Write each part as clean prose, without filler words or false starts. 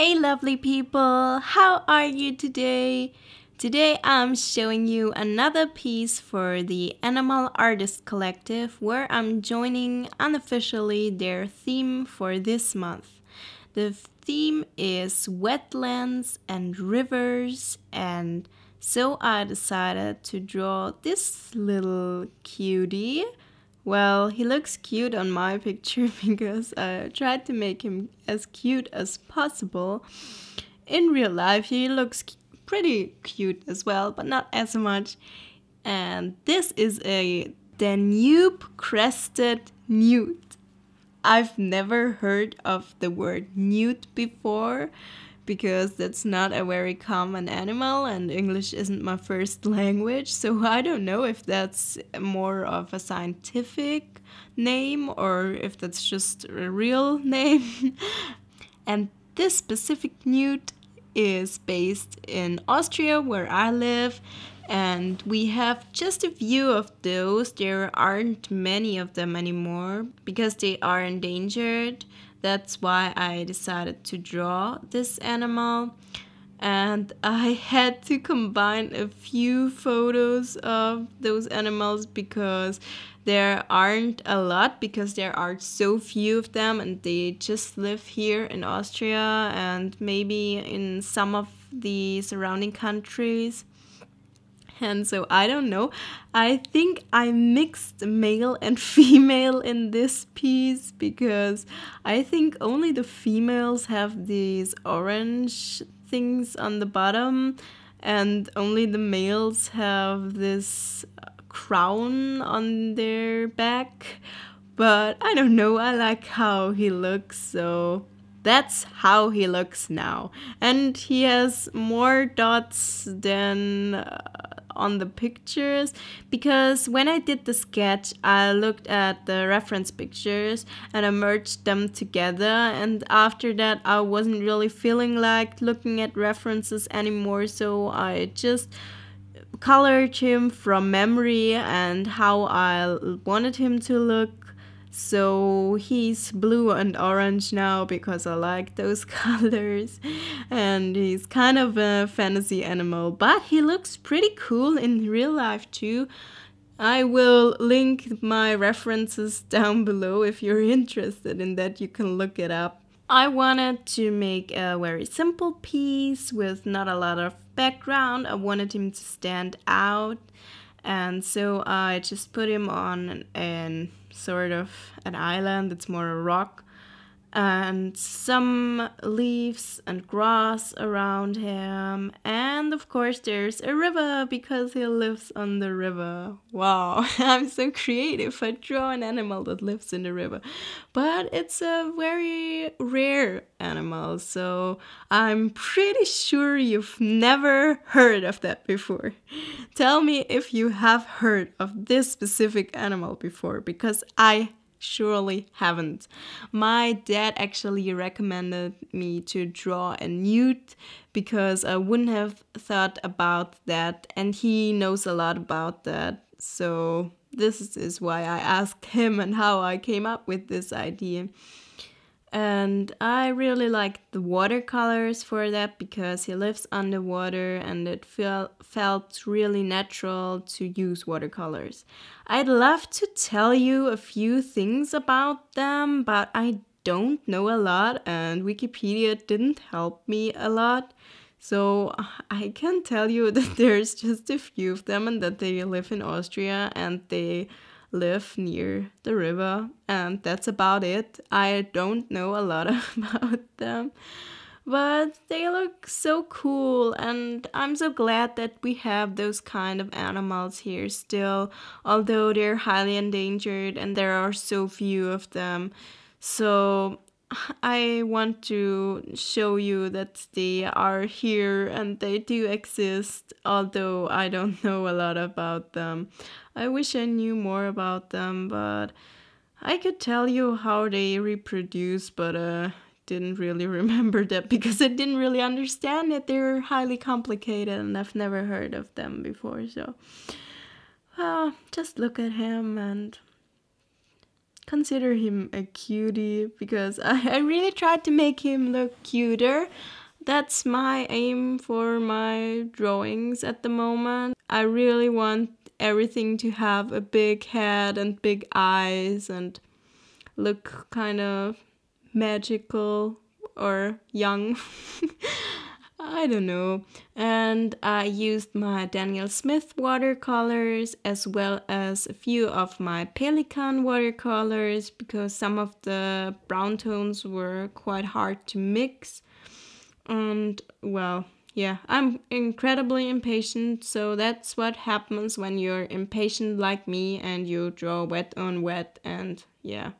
Hey lovely people, how are you today? Today I'm showing you another piece for the Animal Artist Collective where I'm joining unofficially their theme for this month. The theme is wetlands and rivers, and so I decided to draw this little cutie. Well, he looks cute on my picture because I tried to make him as cute as possible. In real life, he looks pretty cute as well, but not as much. And this is a Danube Crested Newt. I've never heard of the word newt before because that's not a very common animal and English isn't my first language, so I don't know if that's more of a scientific name or if that's just a real name. And this specific newt is based in Austria, where I live, and we have just a few of those. There aren't many of them anymore because they are endangered. That's why I decided to draw this animal. And I had to combine a few photos of those animals because there aren't a lot, because there are so few of them and they just live here in Austria and maybe in some of the surrounding countries. And so I don't know. I think I mixed male and female in this piece because I think only the females have these orange things on the bottom and only the males have this crown on their back. But I don't know, I like how he looks, so that's how he looks now. And he has more dots than on the pictures because when I did the sketch I looked at the reference pictures and I merged them together, and after that I wasn't really feeling like looking at references anymore, so I just colored him from memory and how I wanted him to look. So he's blue and orange now because I like those colors, and he's kind of a fantasy animal, but he looks pretty cool in real life too. I will link my references down below if you're interested in that. You can look it up. I wanted to make a very simple piece with not a lot of background. I wanted him to stand out, and so I just put him on an sort of an island. It's more a rock, and some leaves and grass around him, and of course there's a river because he lives on the river. Wow, I'm so creative. I draw an animal that lives in the river, but it's a very rare animal, so I'm pretty sure you've never heard of that before. Tell me if you have heard of this specific animal before, because I surely haven't. My dad actually recommended me to draw a newt because I wouldn't have thought about that, and he knows a lot about that. So this is why I asked him and how I came up with this idea. And I really liked the watercolors for that because he lives underwater and it felt really natural to use watercolors. I'd love to tell you a few things about them, but I don't know a lot and Wikipedia didn't help me a lot. So I can tell you that there's just a few of them and that they live in Austria and they live near the river, and that's about it. I don't know a lot about them, but they look so cool, and I'm so glad that we have those kind of animals here still, although they're highly endangered and there are so few of them. So I want to show you that they are here and they do exist, although I don't know a lot about them. I wish I knew more about them, but I could tell you how they reproduce, but didn't really remember that because I didn't really understand it. They're highly complicated and I've never heard of them before, so just look at him and consider him a cutie because I really tried to make him look cuter. That's my aim for my drawings at the moment. I really want everything to have a big head and big eyes and look kind of magical or young. I don't know. And I used my Daniel Smith watercolors as well as a few of my Pelikan watercolors because some of the brown tones were quite hard to mix. And well, yeah, I'm incredibly impatient, so that's what happens when you're impatient like me and you draw wet on wet, and yeah.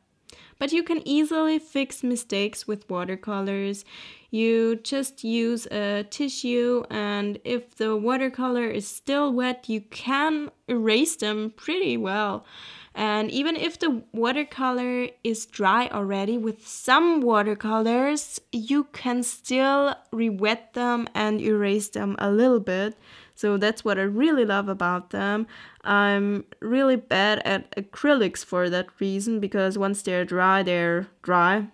But you can easily fix mistakes with watercolors. You just use a tissue, and if the watercolor is still wet, you can erase them pretty well. And even if the watercolor is dry already, with some watercolors, you can still re-wet them and erase them a little bit. So that's what I really love about them. I'm really bad at acrylics for that reason, because once they're dry, they're dry.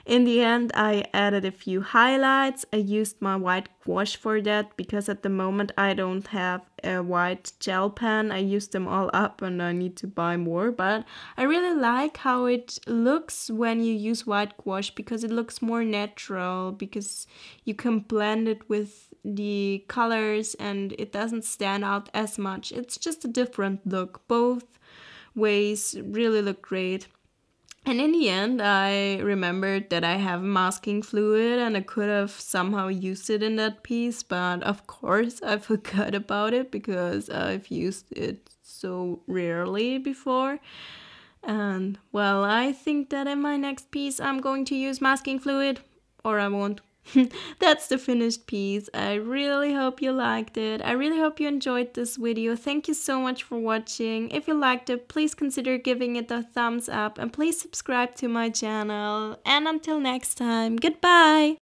In the end, I added a few highlights. I used my white gouache for that because at the moment I don't have a white gel pen. I used them all up and I need to buy more. But I really like how it looks when you use white gouache because it looks more natural, because you can blend it with the colors and it doesn't stand out as much. It's just a different look. Both ways really look great. And in the end, I remembered that I have masking fluid and I could have somehow used it in that piece, but of course I forgot about it because I've used it so rarely before. And well, I think that in my next piece I'm going to use masking fluid, or I won't. That's the finished piece. I really hope you liked it. I really hope you enjoyed this video. Thank you so much for watching. If you liked it, please consider giving it a thumbs up and please subscribe to my channel. And until next time, goodbye!